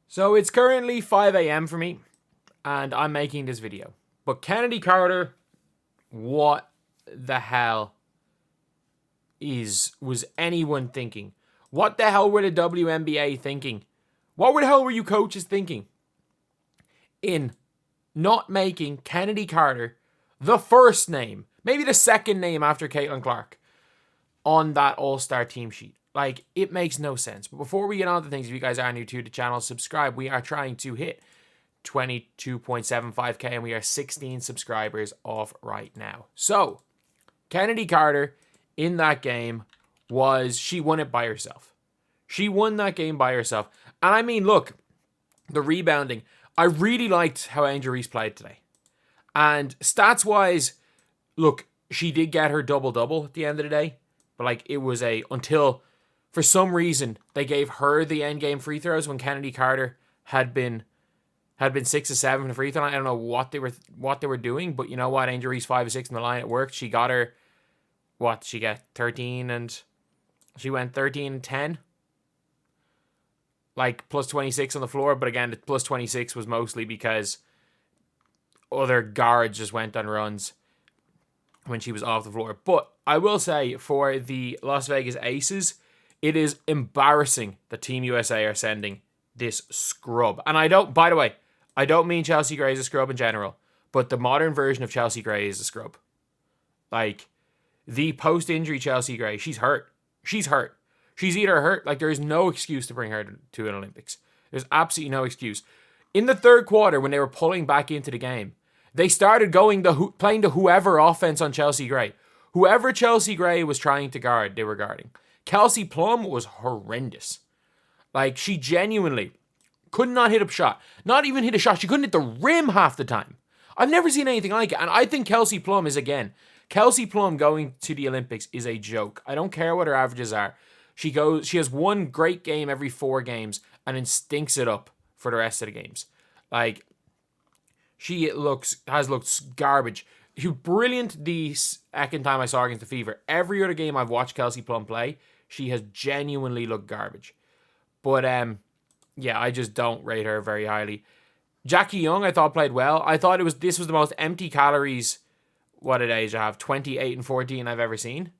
So it's currently 5 a.m. for me, and I'm making this video. But Chennedy Carter, what the hell was anyone thinking? What the hell were the WNBA thinking? What the hell were you coaches thinking in not making Chennedy Carter the first name, maybe the second name after Caitlin Clark, on that All-Star team sheet? Like, it makes no sense. But before we get on to things, if you guys are new to the channel, subscribe. We are trying to hit 22.75k, and we are 16 subscribers off right now. So, Chennedy Carter in that game she won it by herself. She won that game by herself. And I mean, look, the rebounding. I really liked how Angel Reese played today. And stats-wise, look, she did get her double-double at the end of the day. But, like, it was until, for some reason, they gave her the endgame free throws when Chennedy Carter had been 6 of 7 from the free throw line. I don't know what they were doing, but you know what? Angel Reese 5 of 6 in the line. It worked. She got her, what? She got 13 and she went 13 and 10. Like, plus 26 on the floor. But again, the plus 26 was mostly because other guards just went on runs when she was off the floor. But I will say, for the Las Vegas Aces, it is embarrassing that Team USA are sending this scrub. And by the way, I don't mean Chelsea Gray is a scrub in general, but the modern version of Chelsea Gray is a scrub. Like, the post-injury Chelsea Gray, she's hurt. She's hurt. She's either hurt, like, there is no excuse to bring her to an Olympics. There's absolutely no excuse. In the third quarter, when they were pulling back into the game, they started playing the whoever offense on Chelsea Gray. Whoever Chelsea Gray was trying to guard, they were guarding. Kelsey Plum was horrendous. Like, she genuinely could not hit a shot. Not even hit a shot. She couldn't hit the rim half the time. I've never seen anything like it. And I think Kelsey Plum going to the Olympics is a joke. I don't care what her averages are. She has one great game every 4 games and then stinks it up for the rest of the games. Like, she has looked garbage. She was brilliant the second time I saw her against the Fever. Every other game I've watched Kelsey Plum play, she has genuinely looked garbage. But, yeah, I just don't rate her very highly. Jackie Young, I thought, played well. I thought this was the most empty calories, what did Asia have, 28 and 14 I've ever seen.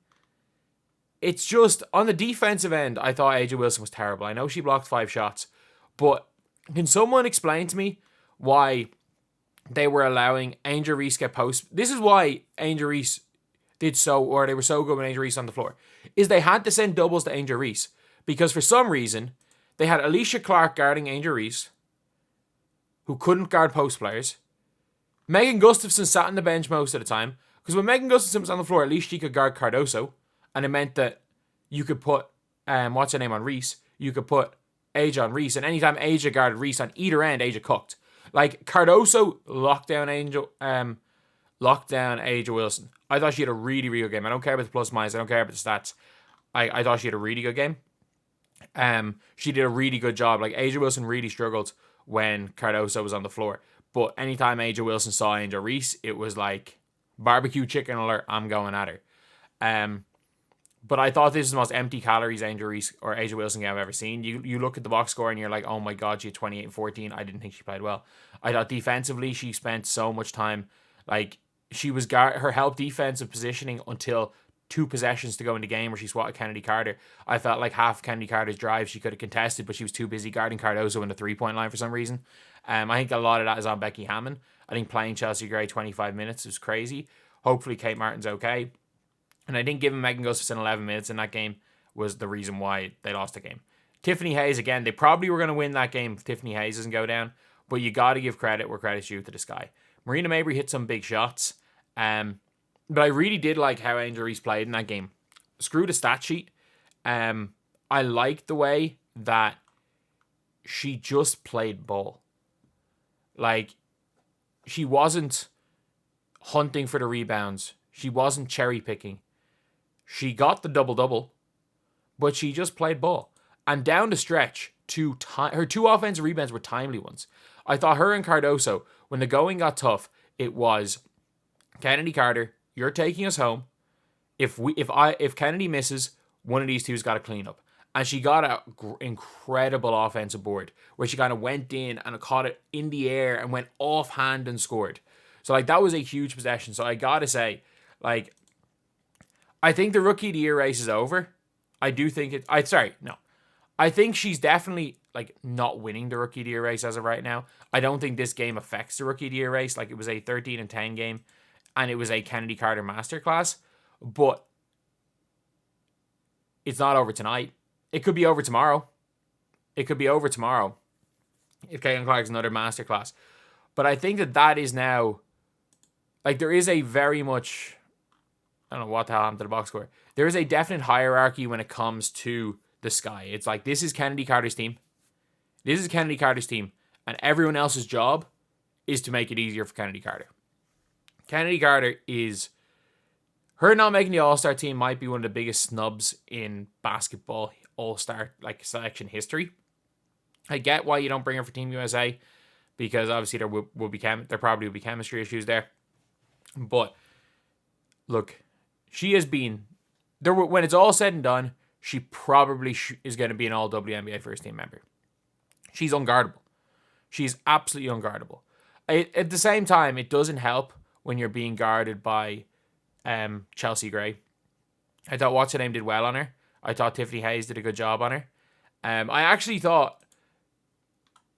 It's just, on the defensive end, I thought A'ja Wilson was terrible. I know she blocked 5 shots, but can someone explain to me why they were allowing Angel Reese get post? This is why Angel Reese they were so good with Angel Reese on the floor, is they had to send doubles to Angel Reese, because for some reason, they had Alicia Clark guarding Angel Reese, who couldn't guard post players. Megan Gustafson sat on the bench most of the time, because when Megan Gustafson was on the floor, at least she could guard Cardoso, and it meant that you could put, what's her name on Reese, you could put A'ja on Reese, and anytime A'ja guarded Reese on either end, A'ja cooked. Like, Cardoso locked down A'ja Wilson. I thought she had a really, really good game. I don't care about the plus minus. I don't care about the stats. I thought she had a really good game. She did a really good job. Like, A'ja Wilson really struggled when Cardoso was on the floor. But anytime A'ja Wilson saw Angel Reese, it was like, barbecue chicken alert, I'm going at her. But I thought this is the most empty calories Angel Reese or A'ja Wilson game I've ever seen. You look at the box score and you're like, oh my god, she had 28 and 14. I didn't think she played well. I thought defensively she spent so much time, like, she was her help defensive positioning until 2 possessions to go in the game where she swatted Chennedy Carter. I felt like half Chennedy Carter's drive she could have contested, but she was too busy guarding Cardoso in the 3-point line for some reason. I think a lot of that is on Becky Hammon. I think playing Chelsea Gray 25 minutes is crazy. Hopefully Kate Martin's okay. And I think giving Megan Gustafson 11 minutes in that game was the reason why they lost the game. Tiffany Hayes, again, they probably were going to win that game if Tiffany Hayes doesn't go down, but you got to give credit where credit's due to this guy. Marina Mabry hit some big shots, but I really did like how Angel Reese played in that game. Screw the stat sheet. I liked the way that she just played ball. Like, she wasn't hunting for the rebounds. She wasn't cherry picking. She got the double-double, but she just played ball. And down the stretch, her 2 offensive rebounds were timely ones. I thought her and Cardoso, when the going got tough, it was, Chennedy Carter, you're taking us home. If Chennedy misses, one of these two's got to clean up. And she got an incredible offensive board where she kind of went in and caught it in the air and went offhand and scored. So, like, that was a huge possession. So, I got to say, like, I think the Rookie of the Year race is over. I do think it... I think she's definitely, like, not winning the Rookie of the Year race as of right now. I don't think this game affects the Rookie of the Year race. Like, it was a 13-10 game, and it was a Chennedy Carter masterclass. But it's not over tonight. It could be over tomorrow. If Caitlin Clark's another masterclass. But I think that is now... Like, there is a very much... I don't know what the hell happened to the box score. There is a definite hierarchy when it comes to the Sky. It's like, this is Chennedy Carter's team. And everyone else's job is to make it easier for Chennedy Carter. Chennedy Carter is... Her not making the All-Star team might be one of the biggest snubs in basketball All-Star like selection history. I get why you don't bring her for Team USA, because obviously there probably will be chemistry issues there. But look, she has been there. When it's all said and done, she probably is going to be an All WNBA first team member. She's unguardable. She's absolutely unguardable. At the same time, it doesn't help when you're being guarded by Chelsea Gray. I thought what's her name did well on her. I thought Tiffany Hayes did a good job on her. I actually thought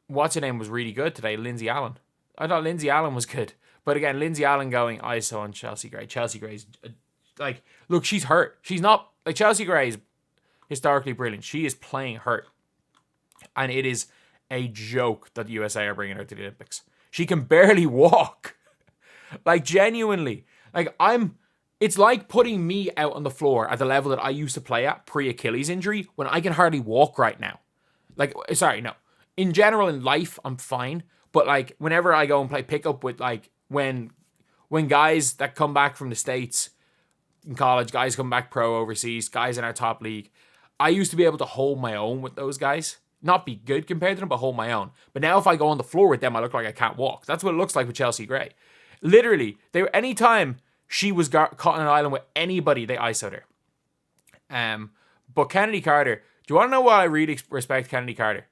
what's her name was really good today, Lindsay Allen. I thought Lindsay Allen was good. But again, Lindsay Allen going ISO on Chelsea Gray. Chelsea Gray's like, look, she's hurt. She's not like Chelsea Gray is historically brilliant. She is playing hurt. And it is a joke that the USA are bringing her to the Olympics. She can barely walk. Like, genuinely. Like, it's like putting me out on the floor at the level that I used to play at pre-Achilles injury when I can hardly walk right now. Like, sorry, no. In general, in life, I'm fine. But, like, whenever I go and play pickup with, like, when guys that come back from the States in college, guys come back pro overseas, guys in our top league, I used to be able to hold my own with those guys. Not be good compared to them, but hold my own. But now if I go on the floor with them, I look like I can't walk. That's what it looks like with Chelsea Gray. Literally, anytime she was caught on an island with anybody, they ISO'd her. But Chennedy Carter, do you want to know why I really respect Chennedy Carter?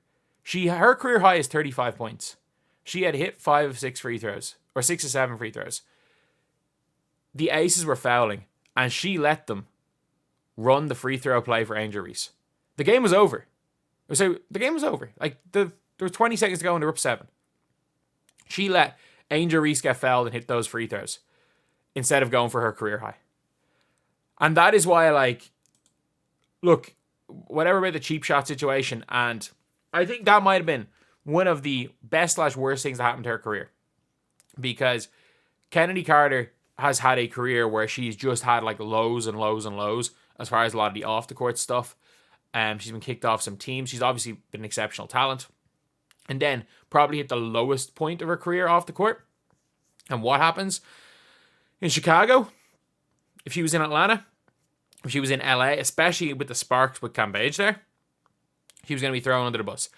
Her career high is 35 points. She had hit 5 of 6 free throws, or 6 of 7 free throws. The Aces were fouling, and she let them run the free throw play for Angel Reese. The game was over. So the game was over. Like, there was 20 seconds to go and they were up 7. She let Angel Reese get fouled and hit those free throws instead of going for her career high. And that is why I like, look, whatever about the cheap shot situation, and I think that might have been one of the best/worst things that happened to her career. Because Chennedy Carter has had a career where she's just had like lows and lows and lows as far as a lot of the off-the-court stuff. She's been kicked off some teams. She's obviously been an exceptional talent. And then probably hit the lowest point of her career off the court. And what happens? In Chicago, if she was in Atlanta, if she was in LA, especially with the Sparks with Cambage there, she was going to be thrown under the bus.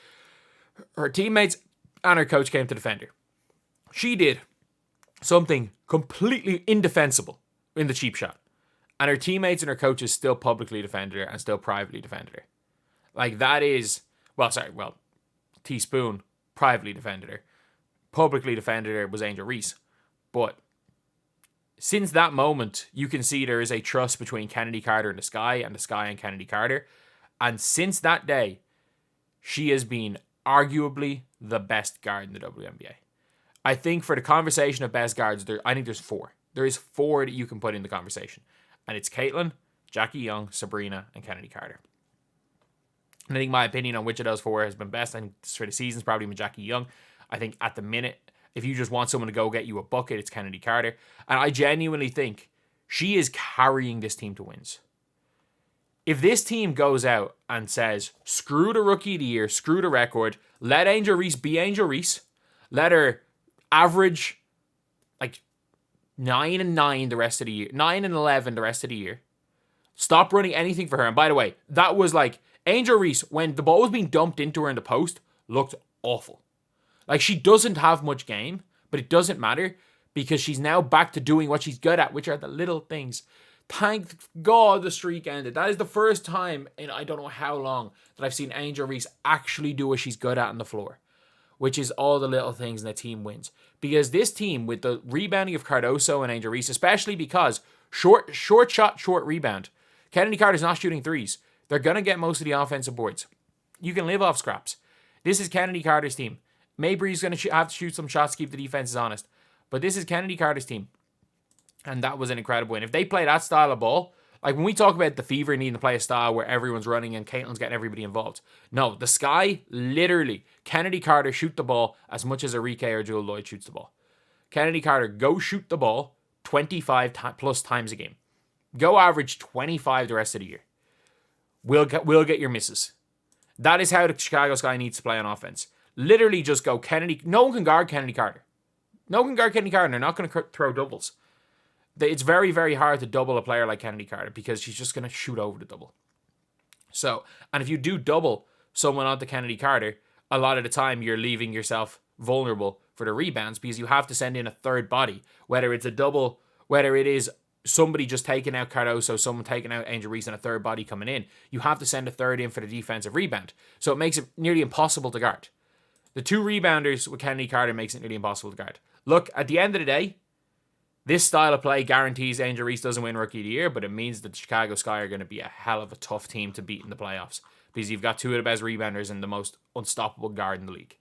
Her teammates and her coach came to defend her. She did something completely indefensible in the cheap shot. And her teammates and her coaches still publicly defended her and still privately defended her. Like, that is... Teaspoon privately defended her. Publicly defended her was Angel Reese. But since that moment, you can see there is a trust between Chennedy Carter and the Sky and Chennedy Carter. And since that day, she has been arguably the best guard in the WNBA. I think for the conversation of best guards, I think there's 4. There is 4 that you can put in the conversation. And it's Caitlin, Jackie Young, Sabrina, and Chennedy Carter. And I think my opinion on which of those 4 has been best, I think for the season's probably been Jackie Young. I think at the minute, if you just want someone to go get you a bucket, it's Chennedy Carter. And I genuinely think she is carrying this team to wins. If this team goes out and says, screw the Rookie of the Year, screw the record, let Angel Reese be Angel Reese, let her average like 9-9 the rest of the year, 9-11 the rest of the year, stop running anything for her. And by the way, that was like, Angel Reese, when the ball was being dumped into her in the post, looked awful. Like, she doesn't have much game, but it doesn't matter because she's now back to doing what she's good at, which are the little things. Thank God the streak ended. That is the first time in I don't know how long that I've seen Angel Reese actually do what she's good at on the floor, which is all the little things and the team wins. Because this team, with the rebounding of Cardoso and Angel Reese, especially because short shot, short rebound, Kennedy Carter's not shooting threes. They're going to get most of the offensive boards. You can live off scraps. This is Kennedy Carter's team. Mabry's going to have to shoot some shots to keep the defenses honest. But this is Kennedy Carter's team. And that was an incredible win. If they play that style of ball, like when we talk about the Fever needing to play a style where everyone's running and Caitlin's getting everybody involved. No, the Sky, literally, Kennedy Carter shoot the ball as much as Enrique or Jewel Lloyd shoots the ball. Kennedy Carter, go shoot the ball 25 plus times a game. Go average 25 the rest of the year. We'll get your misses. That is how the Chicago Sky needs to play on offense. Literally just go Kennedy. No one can guard Kennedy Carter. No one can guard Kennedy Carter, and they're not going to throw doubles. It's very, very hard to double a player like Kennedy Carter because she's just going to shoot over the double. So, and if you do double someone onto Kennedy Carter, a lot of the time you're leaving yourself vulnerable for the rebounds because you have to send in a third body, whether it's a double, whether it is somebody just taking out Cardoso, someone taking out Angel Reese, and a third body coming in. You have to send a third in for the defensive rebound. So it makes it nearly impossible to guard. The two rebounders with Kennedy Carter makes it nearly impossible to guard. Look, at the end of the day, this style of play guarantees Angel Reese doesn't win Rookie of the Year, but it means that the Chicago Sky are going to be a hell of a tough team to beat in the playoffs because you've got two of the best rebounders and the most unstoppable guard in the league.